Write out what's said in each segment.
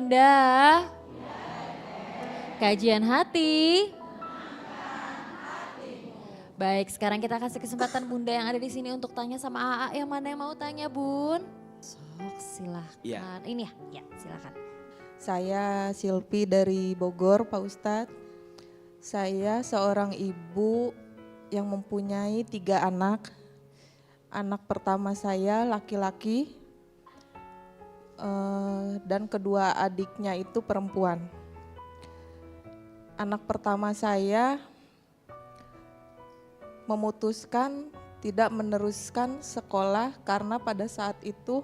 Bunda. Kajian hati. Baik, sekarang kita kasih kesempatan Bunda yang ada di sini untuk tanya sama AA. Yang mana yang mau tanya, Bun? Sok, silahkan. Ya. Ini ya, silahkan. Saya Silpi dari Bogor, Pak Ustadz. Saya seorang ibu yang mempunyai 3 anak. Anak pertama saya laki-laki dan kedua adiknya itu perempuan. Anak pertama saya memutuskan tidak meneruskan sekolah karena pada saat itu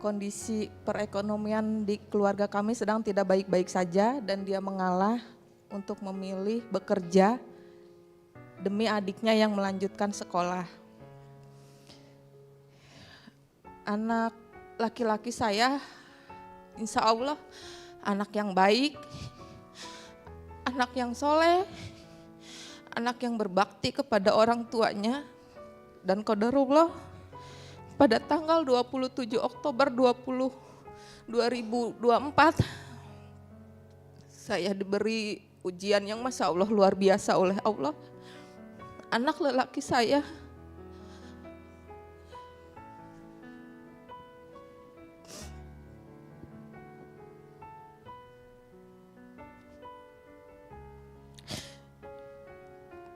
kondisi perekonomian di keluarga kami sedang tidak baik-baik saja dan dia mengalah untuk memilih bekerja demi adiknya yang melanjutkan sekolah. Anak laki-laki saya insya Allah anak yang baik, anak yang soleh, anak yang berbakti kepada orang tuanya, dan qadarullah pada tanggal 27 Oktober 2024 saya diberi ujian yang Masya Allah luar biasa oleh Allah. Anak lelaki saya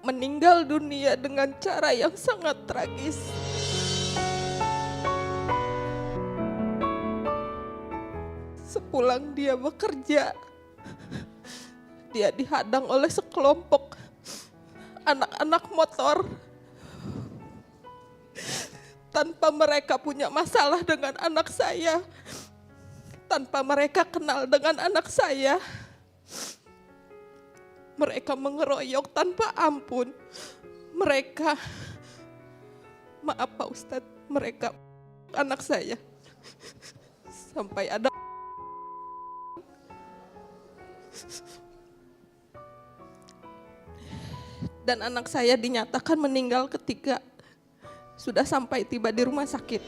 meninggal dunia dengan cara yang sangat tragis. Sepulang dia bekerja, dia dihadang oleh sekelompok anak-anak motor. Tanpa mereka punya masalah dengan anak saya, tanpa mereka kenal dengan anak saya, mereka mengeroyok tanpa ampun. Mereka, maaf Pak Ustadz, mereka anak saya. Sampai ada dan anak saya dinyatakan meninggal ketika sudah sampai tiba di rumah sakit.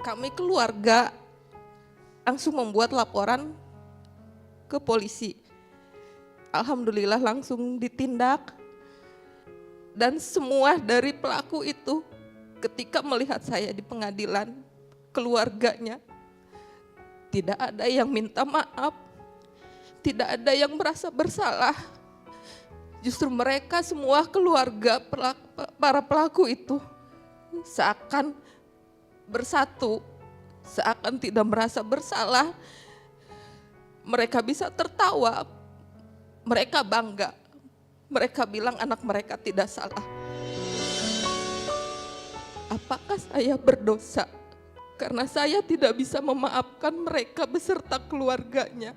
Kami keluarga langsung membuat laporan ke polisi. Alhamdulillah langsung ditindak. Dan semua dari pelaku itu ketika melihat saya di pengadilan, keluarganya tidak ada yang minta maaf, tidak ada yang merasa bersalah. Justru mereka semua keluarga para pelaku itu seakan bersatu, seakan tidak merasa bersalah. Mereka bisa tertawa, mereka bangga, mereka bilang anak mereka tidak salah. Apakah saya berdosa karena saya tidak bisa memaafkan mereka beserta keluarganya?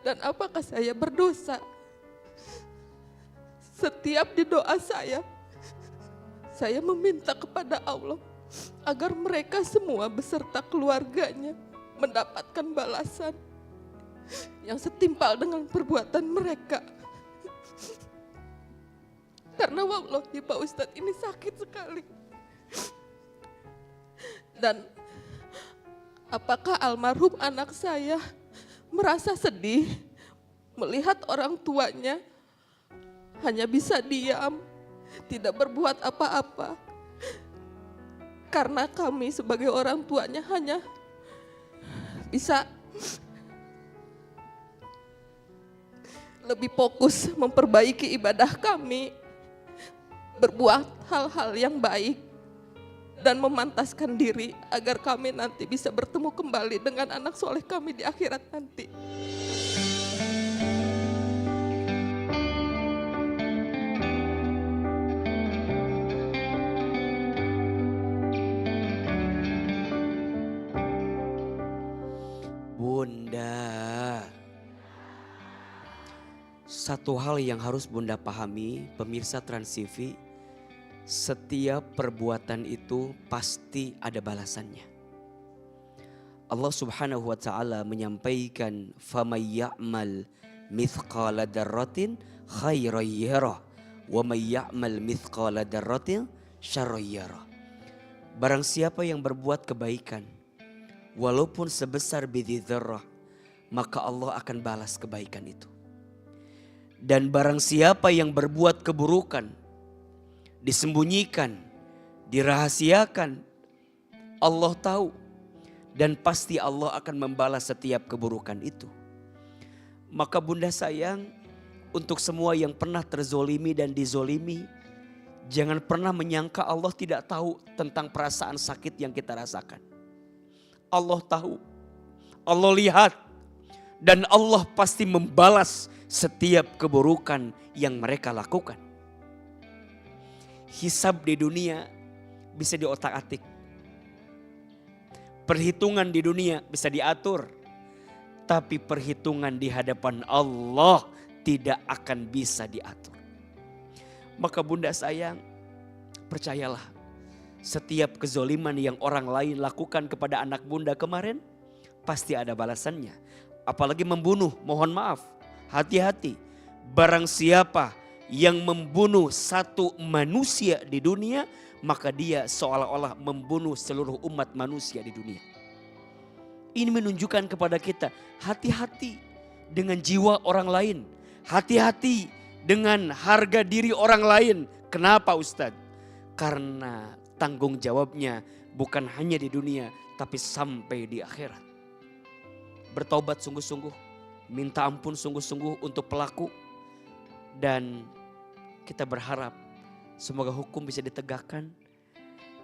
Dan apakah saya berdosa? Setiap di doa saya meminta kepada Allah agar mereka semua beserta keluarganya mendapatkan balasan yang setimpal dengan perbuatan mereka. Karena wallahi Pak Ustadz ini sakit sekali. Dan apakah almarhum anak saya merasa sedih melihat orang tuanya hanya bisa diam, tidak berbuat apa-apa? Karena kami sebagai orang tuanya hanya bisa lebih fokus memperbaiki ibadah kami, berbuat hal-hal yang baik, dan memantaskan diri agar kami nanti bisa bertemu kembali dengan anak soleh kami di akhirat nanti. Bunda, satu hal yang harus Bunda pahami, pemirsa Trans TV, setiap perbuatan itu pasti ada balasannya. Allah Subhanahu wa taala menyampaikan, "Famay ya'mal mithqala dzarratin khairan yarah wa may ya'mal mithqala dzarratin syarran yarah." Barang siapa yang berbuat kebaikan walaupun sebesar bidhi dzarrah, maka Allah akan balas kebaikan itu. Dan barang siapa yang berbuat keburukan, disembunyikan, dirahasiakan, Allah tahu. Dan pasti Allah akan membalas setiap keburukan itu. Maka bunda sayang, untuk semua yang pernah terzolimi dan dizolimi, jangan pernah menyangka Allah tidak tahu tentang perasaan sakit yang kita rasakan. Allah tahu, Allah lihat, dan Allah pasti membalas setiap keburukan yang mereka lakukan. Hisab di dunia bisa diotak-atik. Perhitungan di dunia bisa diatur. Tapi perhitungan di hadapan Allah tidak akan bisa diatur. Maka bunda sayang, percayalah, setiap kezoliman yang orang lain lakukan kepada anak bunda kemarin, pasti ada balasannya. Apalagi membunuh, mohon maaf, hati-hati. Barang siapa yang membunuh satu manusia di dunia, maka dia seolah-olah membunuh seluruh umat manusia di dunia. Ini menunjukkan kepada kita, hati-hati dengan jiwa orang lain. Hati-hati dengan harga diri orang lain. Kenapa Ustadz? Karena tanggung jawabnya bukan hanya di dunia, tapi sampai di akhirat. Bertobat sungguh-sungguh, minta ampun sungguh-sungguh untuk pelaku. Dan kita berharap semoga hukum bisa ditegakkan.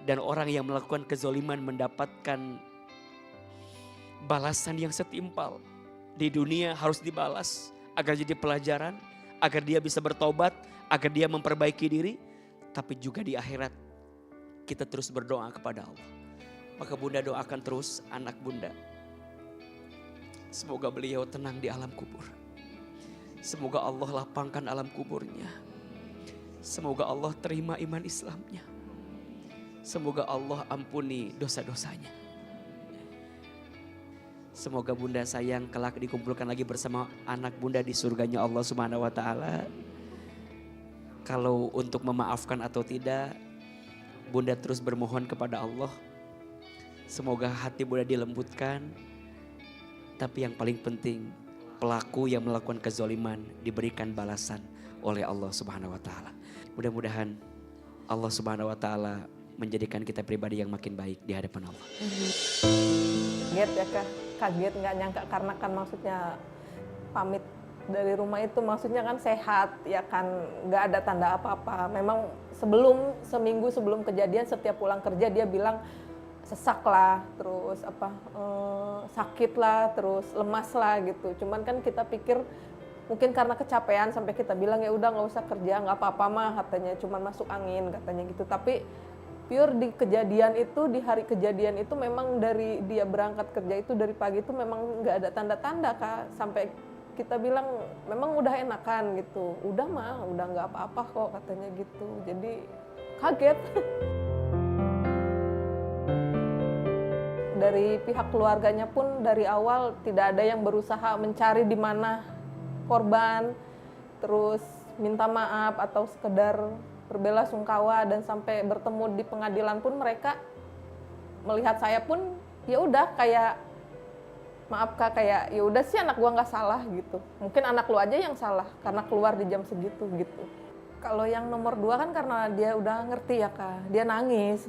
Dan orang yang melakukan kezoliman mendapatkan balasan yang setimpal. Di dunia harus dibalas agar jadi pelajaran, agar dia bisa bertobat, agar dia memperbaiki diri. Tapi juga di akhirat kita terus berdoa kepada Allah. Maka bunda doakan terus anak bunda. Semoga beliau tenang di alam kubur. Semoga Allah lapangkan alam kuburnya. Semoga Allah terima iman Islamnya. Semoga Allah ampuni dosa-dosanya. Semoga bunda sayang kelak dikumpulkan lagi bersama anak bunda di surganya Allah Subhanahu wa taala. Kalau untuk memaafkan atau tidak, bunda terus bermohon kepada Allah. Semoga hati bunda dilembutkan. Tapi yang paling penting, pelaku yang melakukan kezoliman diberikan balasan oleh Allah Subhanahu wa taala. Mudah-mudahan Allah Subhanahu wa taala menjadikan kita pribadi yang makin baik di hadapan Allah. Kaget ya Kak, kaget nggak nyangka karena kan maksudnya pamit dari rumah itu maksudnya kan sehat ya kan, nggak ada tanda apa-apa. Memang seminggu sebelum kejadian setiap pulang kerja dia bilang sesak lah, terus sakit lah, terus lemas lah gitu. Cuman kan kita pikir mungkin karena kecapean sampai kita bilang ya udah nggak usah kerja, nggak apa-apa mah katanya, cuman masuk angin katanya gitu. Tapi pure di kejadian itu, di hari kejadian itu memang dari dia berangkat kerja itu dari pagi itu memang nggak ada tanda-tanda Kak. Sampai kita bilang memang udah enakan gitu, udah nggak apa-apa kok katanya gitu. Jadi kaget. Dari pihak keluarganya pun dari awal tidak ada yang berusaha mencari di mana korban, terus minta maaf atau sekedar berbelasungkawa, dan sampai bertemu di pengadilan pun mereka melihat saya pun ya udah kayak maaf Kak, kayak ya udah sih anak gua nggak salah gitu. Mungkin anak lu aja yang salah karena keluar di jam segitu gitu. Kalau yang nomor 2 kan karena dia udah ngerti ya Kak, dia nangis.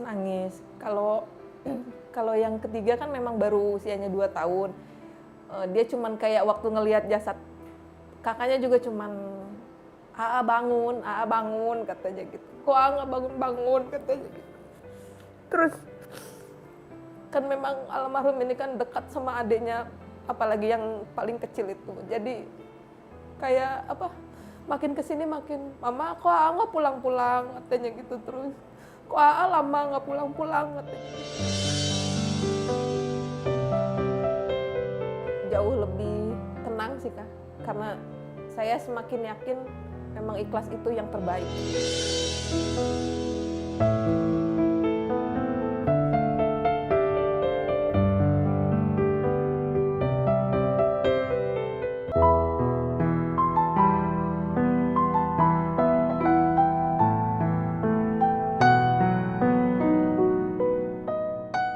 Kalau yang ketiga kan memang baru usianya 2 tahun. Dia cuman kayak waktu ngelihat jasad kakaknya juga cuman Aa bangun katanya gitu. Kok Aa nggak bangun katanya gitu. Terus kan memang almarhum ini kan dekat sama adiknya, apalagi yang paling kecil itu. Jadi kayak makin kesini makin, mama kok Aa nggak pulang-pulang katanya gitu terus. Kok Aa lama nggak pulang-pulang katanya. Jauh lebih tenang sih Kak, karena saya semakin yakin memang ikhlas itu yang terbaik.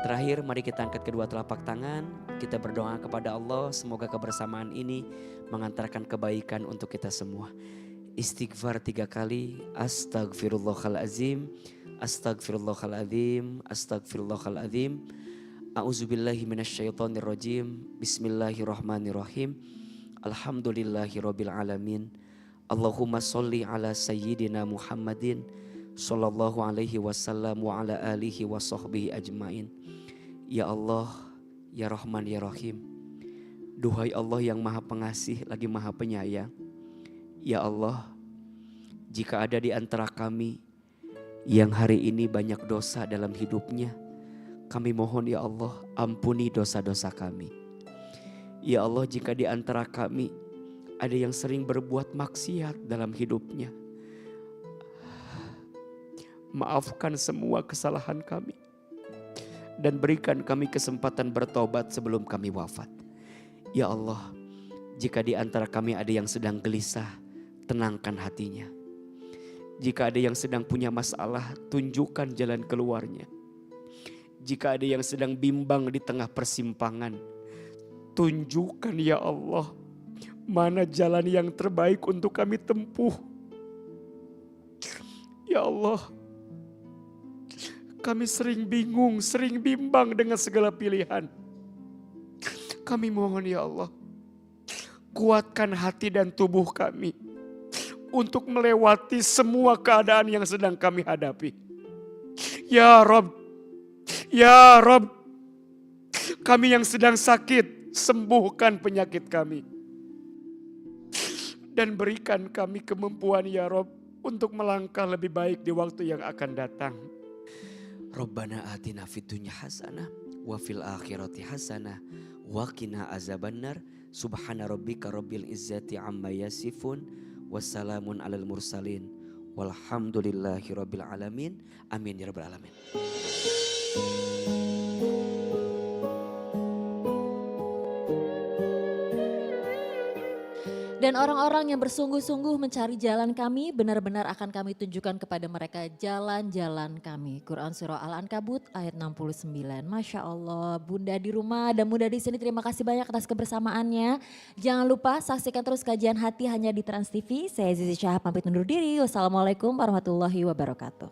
Terakhir mari kita angkat kedua telapak tangan. Kita berdoa kepada Allah, semoga kebersamaan ini mengantarkan kebaikan untuk kita semua. Istighfar 3 kali. Astagfirullahalazim, astagfirullahalazim, astagfirullahalazim. A'udzubillahi minasyaitonirrajim. Bismillahirrahmanirrahim. Alhamdulillahirabbil alamin. Allahumma sholli ala sayyidina Muhammadin sallallahu alaihi wasallam wa ala alihi wa sahbihi ajmain. Ya Allah, ya Rahman, ya Rahim. Duhai Allah yang Maha Pengasih lagi Maha Penyayang. Ya Allah, jika ada di antara kami yang hari ini banyak dosa dalam hidupnya, kami mohon ya Allah, ampuni dosa-dosa kami. Ya Allah, jika di antara kami ada yang sering berbuat maksiat dalam hidupnya, maafkan semua kesalahan kami dan berikan kami kesempatan bertobat sebelum kami wafat. Ya Allah, jika di antara kami ada yang sedang gelisah, tenangkan hatinya. Jika ada yang sedang punya masalah, tunjukkan jalan keluarnya. Jika ada yang sedang bimbang di tengah persimpangan, tunjukkan ya Allah mana jalan yang terbaik untuk kami tempuh. Ya Allah, kami sering bingung, sering bimbang dengan segala pilihan. Kami mohon ya Allah, kuatkan hati dan tubuh kami untuk melewati semua keadaan yang sedang kami hadapi. Ya Rabb, ya Rabb, kami yang sedang sakit, sembuhkan penyakit kami. Dan berikan kami kemampuan ya Rabb untuk melangkah lebih baik di waktu yang akan datang. Rabbana atina fid dunya hasanah wa fil akhirati hasanah wa qina azabannar. Subhana rabbika rabbil izzati amma yasifun wassalamun alal mursalin walhamdulillahi rabbil alamin. Amin ya rabbal alamin. Dan orang-orang yang bersungguh-sungguh mencari jalan kami, benar-benar akan kami tunjukkan kepada mereka jalan-jalan kami. Quran Surah Al-Ankabut ayat 69. Masya Allah, Bunda di rumah dan Bunda di sini, terima kasih banyak atas kebersamaannya. Jangan lupa saksikan terus kajian hati hanya di Trans TV. Saya Zizi Syahab pamit undur diri. Wassalamualaikum warahmatullahi wabarakatuh.